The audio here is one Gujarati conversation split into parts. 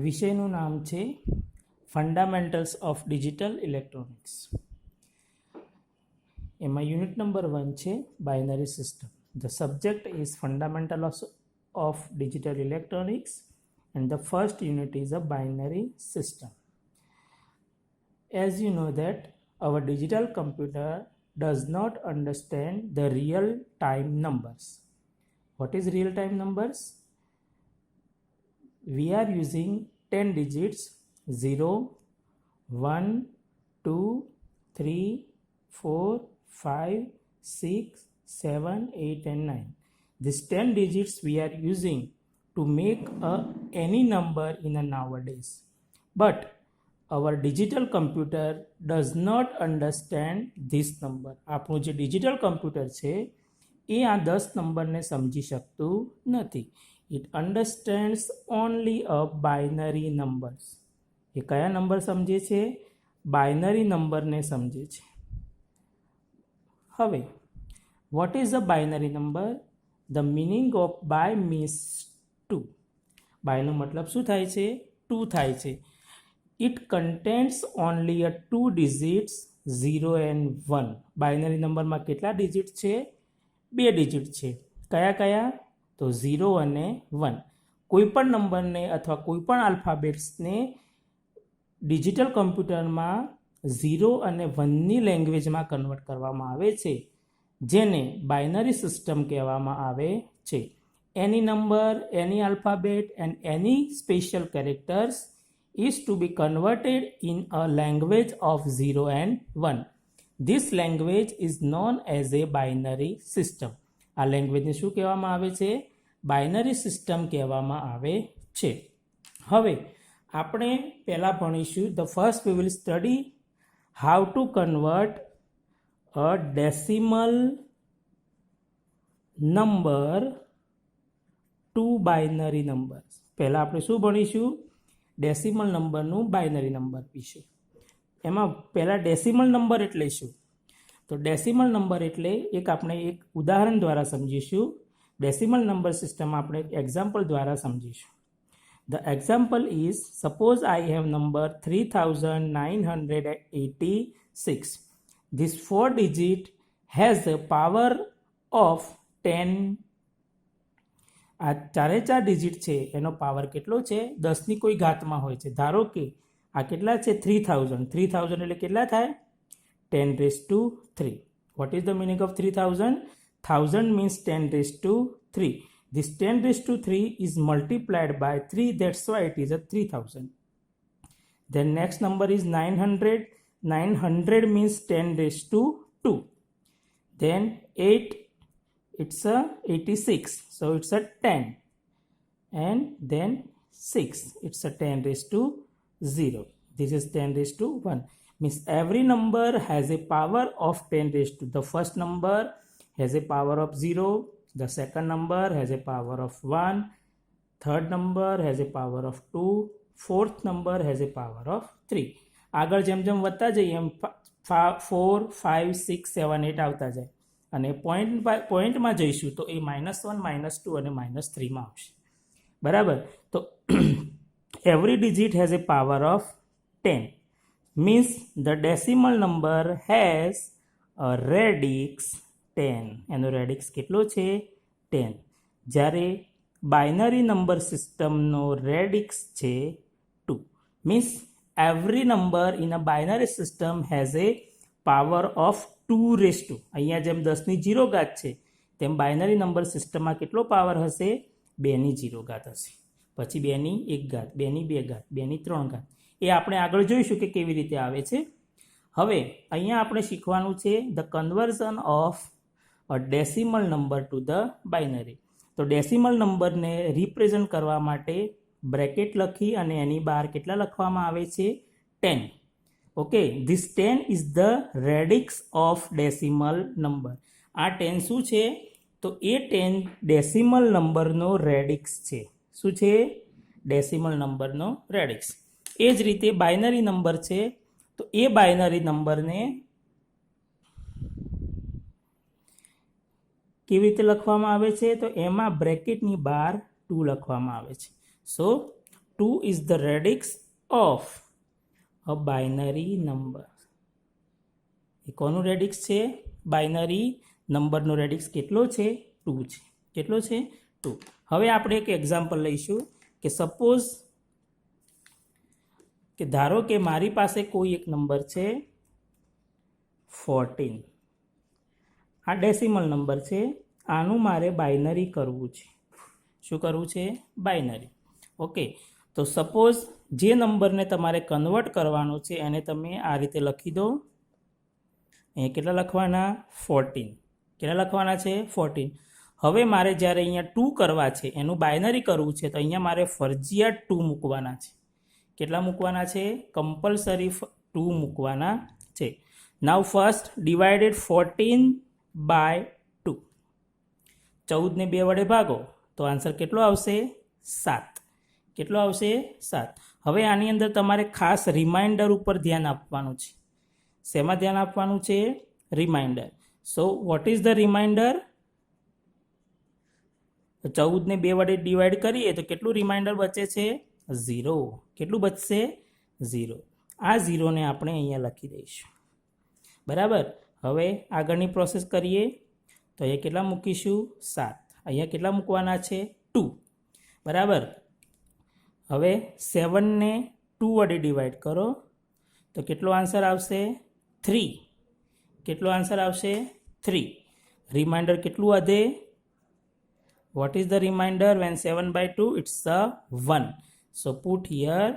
વિષયનું નામ છે ફંડામેન્ટલ્સ ઓફ ડિજિટલ ઇલેક્ટ્રોનિક્સ. એમાં યુનિટ નંબર 1 છે binary system. The subject is fundamentals of digital electronics and the first unit is a binary system. As you know that our digital computer does not understand the real time numbers. What is real time numbers? We are using 10 digits 0, 1, 2, 3, 4, 5, 6, 7, 8 and 9. These 10 digits we are using to make any number in a nowadays. But our digital computer does not understand this number. આપણું જે ડિજિટલ કમ્પ્યુટર છે એ આ 10 નંબરને સમજી શકતું નથી. It understands only a binary numbers. એ કયા નંબર સમજે છે? બાઇનરી નંબરને સમજે છે. હવે what is a binary number? The meaning of by means 2. બાયનો મતલબ શું થાય છે? 2 થાય છે. It contains only a 2 digits 0 and 1. Binary નંબરમાં કેટલા ડિજિટ છે? 2 ડિજિટ છે. કયા કયા? તો 0 અને 1. કોઈપણ નંબરને અથવા કોઈપણ આલ્ફાબેટ્સને ડિજિટલ કમ્પ્યુટરમાં 0 અને 1ની લેંગ્વેજમાં કન્વર્ટ કરવામાં આવે છે, જેને બાઇનરી સિસ્ટમ કહેવામાં આવે છે. Any number, any alphabet and any special characters is to be converted in a language of 0 and 1. This language is known as a binary system. આ લેંગ્વેજને શું કહેવામાં આવે છે? બાઇનરી સિસ્ટમ કહેવામાં આવે છે. હવે આપણે પહેલા ભણીશું the first we will study how to convert a decimal number to binary number. પહેલાં આપણે શું ભણીશું? ડેસિમલ નંબરનું બાઇનરી નંબર વિશે. એમાં પહેલાં ડેસિમલ નંબર એટલે શું? તો ડેસિમલ નંબર એટલે આપણે એક ઉદાહરણ દ્વારા સમજીશું. ડેસિમલ નંબર સિસ્ટમ આપણે એક એક્ઝામ્પલ દ્વારા સમજીશું. The example is suppose I have number 3986. This 4 digit has a power of 10. આ ચારે 4 ડિજિટ છે એનો પાવર કેટલો છે? 10ની કોઈ ઘાતમાં હોય છે. ધારો કે આ કેટલા છે? 3000. 3000 એટલે કેટલા થાય? 10⁻3. Vote is the meaning of 3000? 1000 means 10⁻3. This 10⁻3 is multiplied by 3, that's why it is a 3000. Then next number is 900. 900 means 10⁻2. Then 8, it's a 86, so it's a 10, and then 6, it's a 10⁻0. This is 10⁻1. Means every number has a power of 10⁻2. The first number has a power of 0, the second number has a power of 1, third number has a power of 2, fourth number has a power of 3. આગળ જેમ જેમ વધતા જઈએ એમ 4, 5, 6, 7, 8 આવતા જાય. અને પોઈન્ટમાં જઈશું તો એ -1, -2 અને -3માં આવશે. બરાબર? તો every digit has a power of 10. Means the decimal number has a radix 10. એનો રેડિક્સ કેટલો છે? 10. જ્યારે બાઇનરી નંબર સિસ્ટમનો રેડિક્સ છે 2. Means every number in a binary system has a power of 2⁻². અહીંયા જેમ 10ની 0 ઘાત છે તેમ બાઇનરી નંબર સિસ્ટમમાં કેટલો પાવર હશે? 2ની 0 ઘાત હશે. પછી 2ની 1 ઘાત, 2ની 2 ઘાત, 2ની 3 ઘાત. એ આપણે આગળ જોઈશું કે કેવી રીતે આવે છે. હવે અહીંયા આપણે શીખવાનું છે the conversion of a decimal number to the binary. તો ડેસિમલ નંબરને રિપ્રેઝન્ટ કરવા માટે બ્રેકેટ લખી અને એની બહાર કેટલા લખવામાં આવે છે? 10. Okay, this 10 is the radix of decimal number. આ 10 શું છે? તો એ 10 ડેસિમલ નંબરનો રેડિક્સ છે. શું છે? ડેસિમલ નંબરનો રેડિક્સ. એ જ રીતે બાઇનરી નંબર છે તો એ બાઇનરી નંબરને કેવી રીતે લખવામાં આવે છે? તો એમાં બ્રેકેટની બહાર 2 લખવામાં આવે છે. સો 2 is the radix of a binary number. એ કોનું રેડિક્સ છે? બાઇનરી નંબરનો રેડિક્સ કેટલો છે? 2 છે. કેટલો છે? 2. હવે આપણે એક એક્ઝામ્પલ લઈશું કે સપોઝ કે ધારો કે મારી પાસે કોઈ એક નંબર છે 14. આ ડેસિમલ નંબર છે. આનું મારે બાઇનરી કરવું છે. શું કરવું છે? બાઇનરી. ઓકે, તો સપોઝ જે નંબરને તમારે કન્વર્ટ કરવાનો છે એને તમે આ રીતે લખી દો. અહીંયા કેટલા લખવાના? 14. કેટલા લખવાના છે? 14. હવે મારે જ્યારે અહીંયા 2 કરવા છે, એનું બાઇનરી કરવું છે, તો અહીંયા મારે ફરજિયાત 2 મૂકવાના છે. કેટલા મૂકવાના છે? કમ્પલસરી 2 મૂકવાના છે. નાવ ફર્સ્ટ ડિવાઇડેડ 14 બાય 2. 14 ને 2 વડે ભાગો તો આન્સર કેટલો આવશે? 7. કેટલો આવશે? 7. હવે આની અંદર તમારે ખાસ રિમાઇન્ડર ઉપર ધ્યાન આપવાનું છે. શેમાં ધ્યાન આપવાનું છે? Remainder. So what is the remainder? 14 ને 2 વડે ડિવાઈડ કરીએ તો કેટલું રિમાઇન્ડર બચે છે? 0. કેટલું બચશે? 0. આ 0 ને આપણે અહીંયા લખી દઈશું. બરાબર. હવે આગળની પ્રોસેસ કરીએ તો અહીંયા કેટલા મૂકીશું? 7. અહીંયા કેટલા મૂકવાના છે? 2. બરાબર. હવે 7 ને 2 વડે ડિવાઈડ કરો તો કેટલો આન્સર આવશે? 3. કેટલો આન્સર આવશે? 3. રિમાઇન્ડર કેટલું વધે? What is the remainder when 7 by 2? It's 1. So put here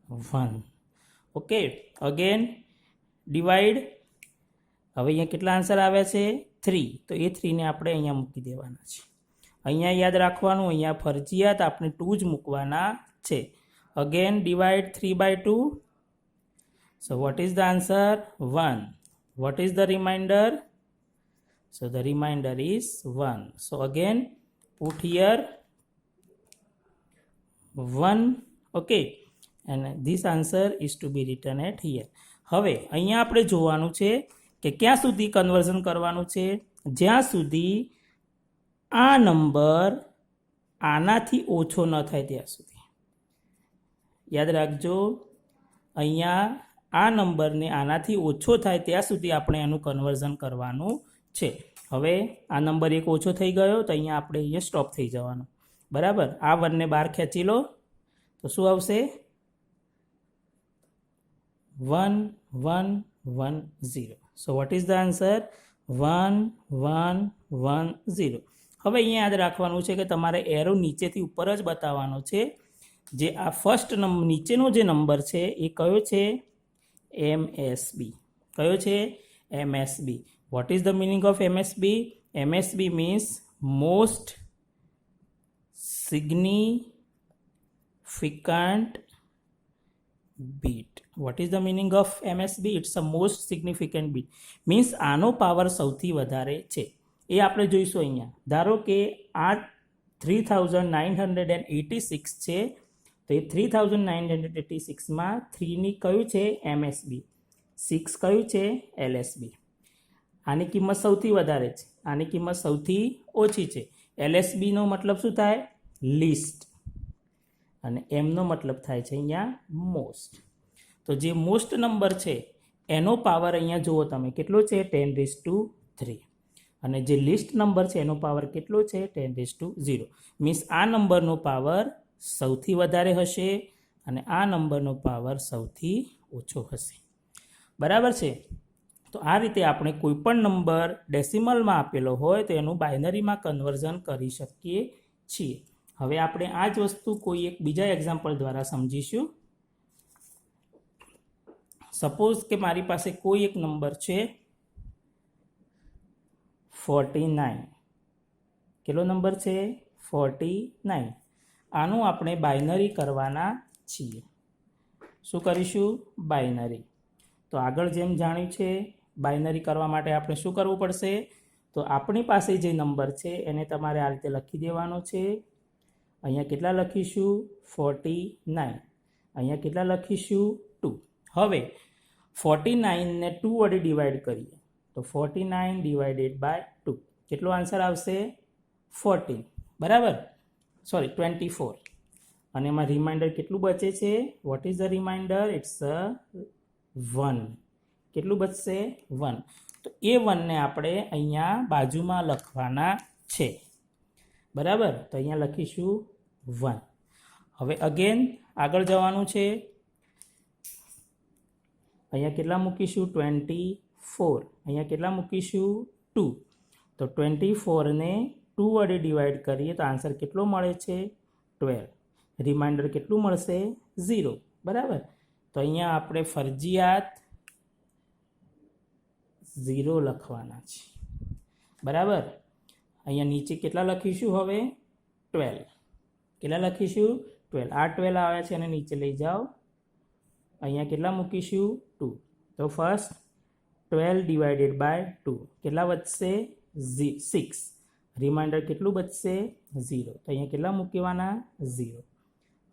1. Okay, again divide. હવે અહીંયા કેટલા આન્સર આવ્યા છે? 3. તો એ 3 ને આપણે અહીંયા મૂકી દેવાના છે. અહીંયા યાદ રાખવાનું, અહીંયા ફરજિયાત આપણે 2 જ મૂકવાના છે. Again divide 3 by 2. So what is the answer? 1. What is the remainder? So the remainder is 1. So again put here 1. Okay, and this answer is to be written at here. હવે અહીંયા આપણે જોવાનું છે કે ક્યાં સુધી કન્વર્ઝન કરવાનું છે? જ્યાં સુધી આ નંબર આનાથી ઓછો ન થાય ત્યાં સુધી. યાદ રાખજો, અહીંયા આ નંબરને આનાથી ઓછો થાય ત્યાં સુધી આપણે એનું કન્વર્ઝન કરવાનું છે. હવે આ નંબર એક ઓછો થઈ ગયો તો અહીંયા આપણે અહીંયા સ્ટોપ થઈ જવાનું. બરાબર. આ 1 ને બહાર ખેંચી લો તો શું આવશે? 1 1 1 0. સો વોટ ઇઝ ધ આન્સર? 1 1 1 0. હવે અહીંયા યાદ રાખવાનું છે કે તમારે એરો નીચેથી ઉપર જ બતાવવાનો છે. જે આ ફર્સ્ટ નંબર નીચેનો જે નંબર છે એ કયો છે? MSB. કયો છે? MSB. What is the meaning of MSB? MSB means most significant bit. What is the meaning of MSB? It's the most significant bit. Means આનો પાવર સૌથી વધારે છે. એ આપણે જોઈશું અહીંયા. ધારો કે આ 3986 છે. તો એ 3986માં 3ની કયું છે? MSB. 6 કયું છે? LSB. આની કિંમત સૌથી વધારે છે, આની કિંમત સૌથી ઓછી છે. LSBનો મતલબ શું થાય? લિસ્ટ. અને એમનો મતલબ થાય છે અહીંયા મોસ્ટ. તો જે મોસ્ટ નંબર છે એનો પાવર અહીંયા જુઓ તમે કેટલો છે? 10⁻3. અને જે લિસ્ટ નંબર છે એનો પાવર કેટલો છે? 10⁻0. મીન્સ આ નંબરનો પાવર સૌથી વધારે હશે અને આ નંબરનો પાવર સૌથી ઓછો હશે. બરાબર છે. તો આ રીતે આપણે કોઈ પણ નંબર ડેસિમલમાં આપેલો હોય તો એનું બાઇનરીમાં કન્વર્ઝન કરી શકીએ છીએ. હવે આપણે આ જ વસ્તુ કોઈ એક બીજા એક્ઝામ્પલ દ્વારા સમજીશું. સપોઝ કે મારી પાસે કોઈ એક નંબર છે 49. કેટલો નંબર છે? 49. આનું આપણે બાઇનરી કરવાના છીએ. શું કરીશું? બાઇનરી. તો આગળ જેમ જાણ્યું છે બાઇનરી કરવા માટે આપણે શું કરવું પડશે? તો આપણી પાસે જે નંબર છે એને તમારે આ રીતે લખી દેવાનો છે. અહીંયા કેટલા લખીશું? 49. અહીંયા કેટલા લખીશું? 2. હવે 49 ને 2 વડે ડિવાઈડ કરીએ તો 49 ડિવાઇડેડ બાય 2 કેટલો આન્સર આવશે? 14. બરાબર. સોરી 24. અને એમાં રિમાઇન્ડર કેટલું બચે છે? What is the remainder? It's 1. કેટલું બચશે? 1. તો એ 1ને આપણે અહીંયા બાજુમાં લખવાના છે. બરાબર, તો અહીંયા લખીશું 1. હવે અગેન આગળ જવાનું છે. અહીંયા કેટલા મૂકીશું? 24. અહીંયા કેટલા મૂકીશું? 2. તો 24ને 2 વડે ડિવાઈડ કરીએ તો આન્સર કેટલો મળે છે? 12. રિમાઇન્ડર કેટલું મળશે? 0. બરાબર, તો અહીંયા આપણે ફરજિયાત 0 લખવાના છે. બરાબર, અહીંયા નીચે કેટલા લખીશું? હવે 12. કેટલા લખીશું? 12. આ 12 આવ્યા છે અને નીચે લઈ જાઓ. અહીંયા કેટલા મૂકીશું? 2. તો ફર્સ્ટ 12 ડિવાઇડેડ બાય 2 કેટલા વધશે? 6. રિમાઇન્ડર કેટલું બચશે? 0. તો અહીંયા કેટલા મૂકવાના? 0.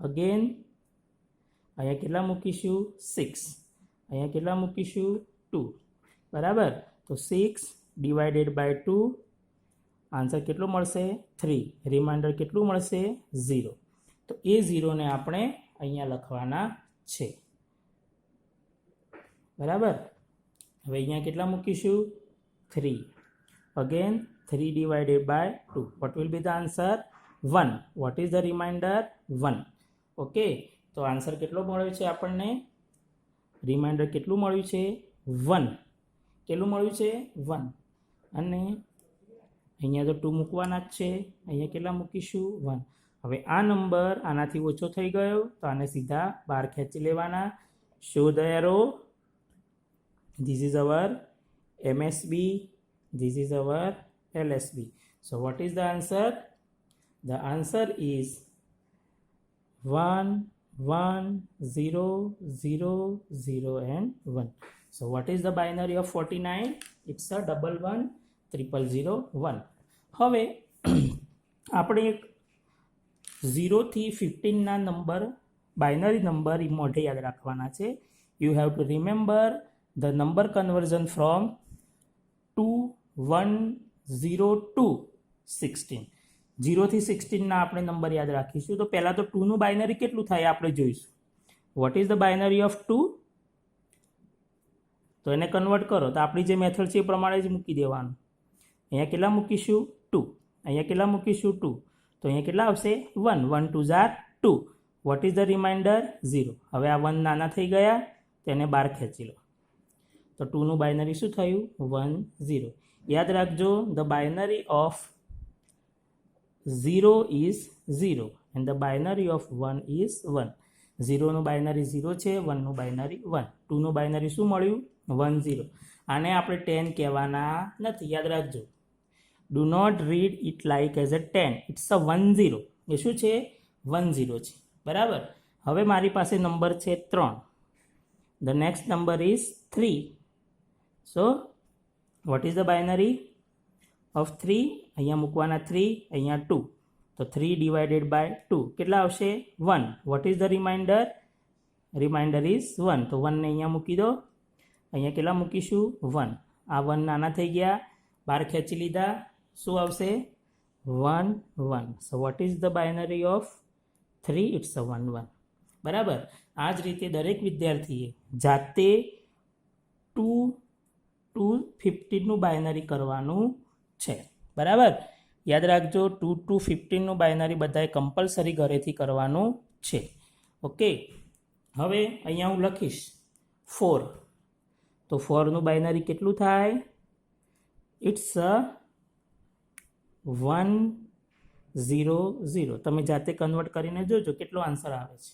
અગેન અહીંયા કેટલા મૂકીશું? 6. અહીંયા કેટલા મૂકીશું? 2. બરાબર, તો 6 ડિવાઇડેડ બાય 2 આન્સર કેટલો મળશે? 3. રિમાઇન્ડર કેટલું મળશે? 0. તો એ 0ને આપણે અહીંયા લખવાના છે. બરાબર, હવે અહીંયા કેટલા મૂકીશું? 3. Again 3 divided by 2. What will be the answer? 1. What is the remainder? 1. Okay, તો આન્સર કેટલો મળ્યો છે આપણને? રિમાઇન્ડર કેટલું મળ્યું છે? 1. કેટલું મળ્યું છે? 1. અને અહીંયા તો 2 મૂકવાના જ છે. અહીંયા કેટલા મૂકીશું? 1. હવે આ નંબર આનાથી ઓછો થઈ ગયો તો આને સીધા બહાર ખેંચી લેવાના. Show the arrow. This is our MSB. This is our LSB. So what is the answer? The answer is 1, 1, 0, 0, 0 and 1. So what is the binary of 49? It's a 111001. હવે આપણે એક 0 થી 15 ના નંબર બાઇનરી નંબર મોઢે યાદ રાખવાના છે. You have to remember the number conversion from 2102 16. 0 થી 16 ના આપણે નંબર યાદ રાખીશું. તો પહેલા તો 2 નું બાઇનરી કેટલું થાય આપણે જોઈશું. Vote is the binary of 2? તો એને કન્વર્ટ કરો તો આપણી જે મેથડ છે એ પ્રમાણે જ મૂકી દેવાનું. અહીંયા કેટલા મૂકીશું? 2. અહીંયા કેટલા મૂકીશું? 2. તો અહીંયા કેટલા આવશે? 1. 1 2 ઝાર 2. What is the remainder? 0. હવે આ 1 નાના થઈ ગયા તેને બહાર ખેંચી લો. તો 2 નું બાઇનરી શું થયું? 1 0. યાદ રાખજો, the binary of 0 is 0 and the binary of 1 is 1. 0 નું બાઇનરી 0 છે, 1 નું બાઇનરી 1. 2 નું બાઇનરી શું મળ્યું? 1 0. આને આપણે 10 કહેવાના નથી, યાદ રાખજો. Do not read it like as a 10. It's a 1 0. એ શું છે? 1 0 છે. બરાબર, હવે મારી પાસે નંબર છે 3. The next number is 3. So what is the binary of 3? અહીંયા મૂકવાના 3, અહીંયા 2. તો 3 divided by 2 કેટલા આવશે? 1. What is the remainder? Remainder is 1. તો 1 ને અહીંયા મૂકી દો. અહીંયા કેટલા મૂકીશું? 1. આ 1 નાના થઈ ગયા, બહાર ખેંચી લીધા. શું આવશે? 1 1. So what is the binary of 3? It's a 1 1. બરાબર, આ જ રીતે દરેક વિદ્યાર્થીએ જાતે 2 to 15 નું બાઇનરી કરવાનું છે. બરાબર, યાદ રાખજો 2 to 15 નું બાઇનરી બધાએ કમ્પલસરી ઘરેથી કરવાનું છે. ઓકે, હવે અહીંયા હું લખીશ 4. તો 4 નું બાઇનરી કેટલું થાય? ઇટ્સ 1 0 0. તમે જાતે કન્વર્ટ કરીને જોજો કેટલો આન્સર આવે છે.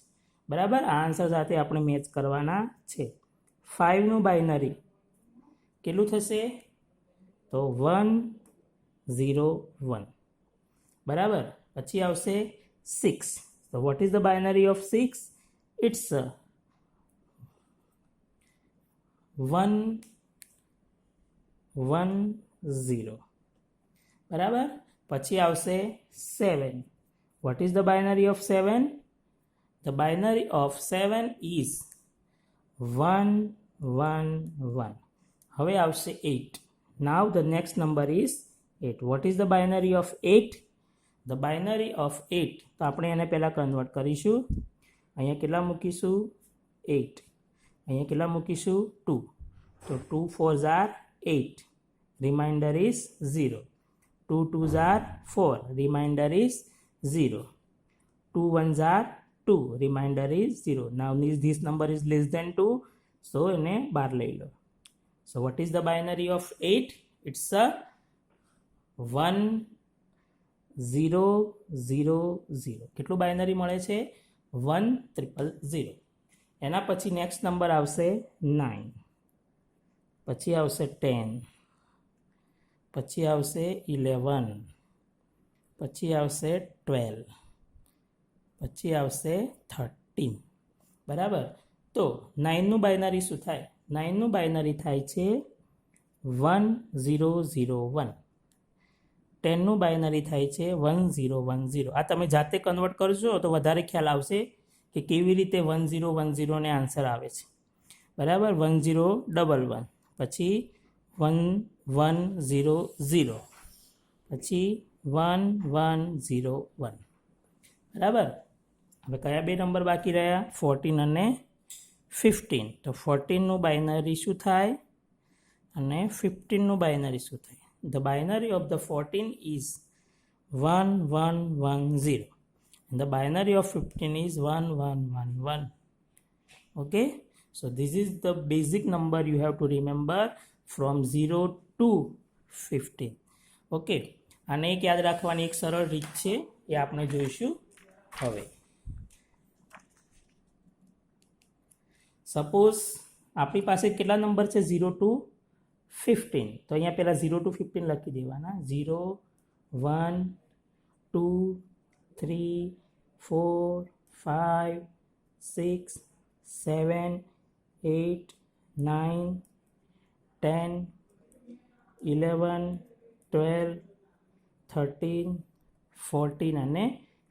બરાબર, આ આન્સર સાથે આપણે મેચ કરવાના છે. 5 નું બાઇનરી કેટલું થશે? તો 1 0 1. બરાબર, પછી આવશે 6. તો what is the binary of 6? It's 1 1 0. બરાબર, પછી આવશે 7. What is the binary of 7? The binary of 7 is 1 1 1. હવે આવશે 8. Now the next number is 8. What is the binary of 8? The binary of 8, તો આપણે એને પહેલાં કન્વર્ટ કરીશું. અહીંયા કેટલા મૂકીશું? 8. અહીંયા કેટલા મૂકીશું? 2. તો 2 4s are 8, remainder is 0. 2 2s are 4, remainder is 0. 2 1s are 2, remainder is 0. Now this number is less than 2, so એને બહાર લઈ લો. So what is the binary of 8? It's a 1 0 0 0. કેટલું બાઇનરી મળે છે? 1 0 0. એના પછી નેક્સ્ટ નંબર આવશે 9, પછી આવશે 10, પછી આવશે 11, પછી આવશે 12, પછી આવશે 13. બરાબર. તો 9નું બાઇનરી શું થાય? 9નું બાઇનરી થાય છે 1 0 0 1. 10નું બાઇનરી થાય છે 1 0 1 0. આ તમે જાતે કન્વર્ટ કરશો તો વધારે ખ્યાલ આવશે કે કેવી રીતે 1 0 1 0 ને આન્સર આવે છે. બરાબર. 1 0 1 1, પછી 1 1 0 0, પછી 1 1 0 1. બરાબર. હવે કયા બે નંબર બાકી રહ્યા? 14 અને 15. તો 14નું બાઇનરી શું થાય અને 15નું બાઇનરી શું થાય? The binary of the 14 is 1 1 1 0, and the binary of 15 is 1 1 1 1. Okay, so this is the basic number you have to remember from 0 to 15. Okay, આને એક યાદ રાખવાની એક સરળ રીત છે, એ આપણે જોઈશું હવે. સપોઝ આપણી પાસે કેટલા નંબર છે? 0 to 15. તો અહીંયા પહેલાં 0 to 15 લખી દેવાના. 0 1 2 3 4 5 6 7 8 9 10 11 12 13 14 અને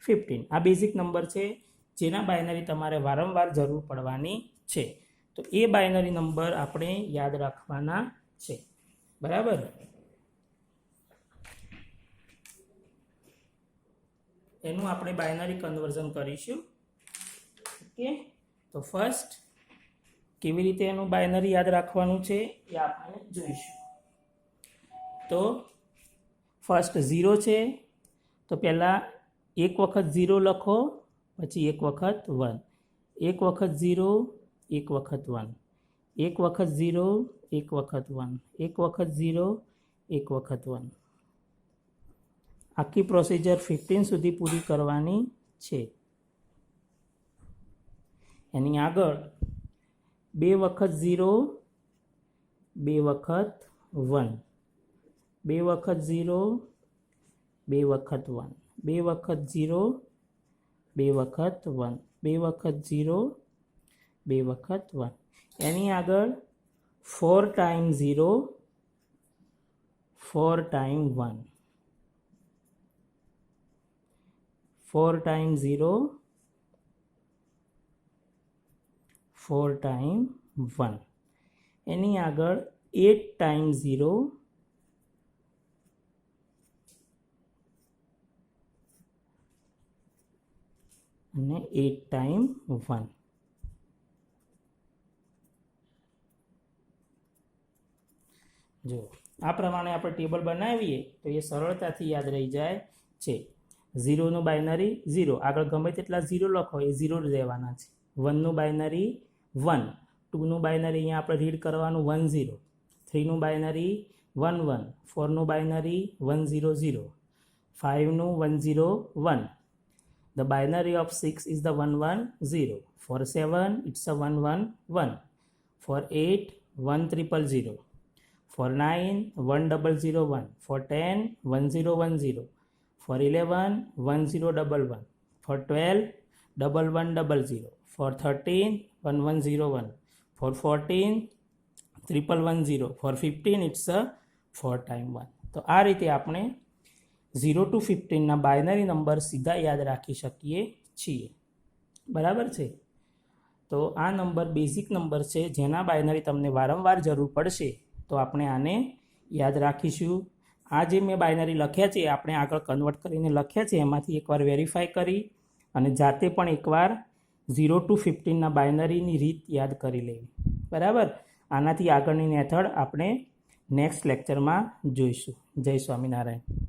15. આ બેઝિક નંબર છે જેના બાઇનરી તમારે વારંવાર જરૂર પડવાની છે. તો એ બાઇનરી નંબર આપણે યાદ રાખવાના છે. બરાબર. એનું આપણે બાઇનરી કન્વર્ઝન કરીશું. ઓકે, તો ફર્સ્ટ કેવી રીતે એનું બાઇનરી યાદ રાખવાનું છે એ આપણે જોઈશું. તો ફર્સ્ટ 0 છે, તો પહેલાં એક વખત 0 લખો, પછી એક વખત 1, એક વખત 0 એક વખત 1, એક વખત 0 એક વખત 1, એક વખત 0 એક વખત 1. આખી પ્રોસિજર 15 સુધી પૂરી કરવાની છે. એની આગળ 2 વખત 0 2 વખત 1, 2 વખત 0 2 વખત 1, 2 વખત 0 2 વખત 1, 2 વખત 0 2 વખત 1. એની આગળ 4 times 0 4 times 1, 4 times 0 4 times 1. એની આગળ 8 times 0 અને 8 times 1. જો આ પ્રમાણે આપણે ટેબલ બનાવીએ તો એ સરળતાથી યાદ રહી જાય છે. 0નું બાઇનરી 0, આગળ ગમે તેટલા 0 લખો એ 0 જ રહેવાના છે. 1નું બાઇનરી 1, 2નું બાઇનરી અહીંયા આપણે રીડ કરવાનું 1 0, 3નું binary 1 1, 4નું binary 1 0 0, 5નું 1 0 1. The binary of 6 is the 1 1 0. For 7 it's a 1 1 1. For 8 1 0 0. For 9 1 0 0 1. For 10 1 0 1 0. For 11 1 0 1 1. For 12 1 1 0 0. For 13 1 1 0 1. For 14 1 1 0. For 15 it's a 4 times 1. તો આ રીતે આપણે 0 to 15 ના બાઇનરી નંબર સીધા યાદ રાખી શકીએ છીએ. બરાબર છે. તો આ નંબર બેઝિક નંબર છે જેના બાઇનરી તમને વારંવાર જરૂર પડશે, તો આપણે આને યાદ રાખીશું. આ જે મેં બાયનરી લખ્યા છે આપણે આગળ કન્વર્ટ કરીને લખ્યા છે એમાંથી એકવાર વેરીફાઈ કરી અને જાતે પણ એકવાર 0 to 15ના બાયનરીની રીત યાદ કરી લેવી. બરાબર. આનાથી આગળની મેથડ આપણે નેક્સ્ટ લેક્ચરમાં જોઈશું. જય સ્વામિનારાયણ.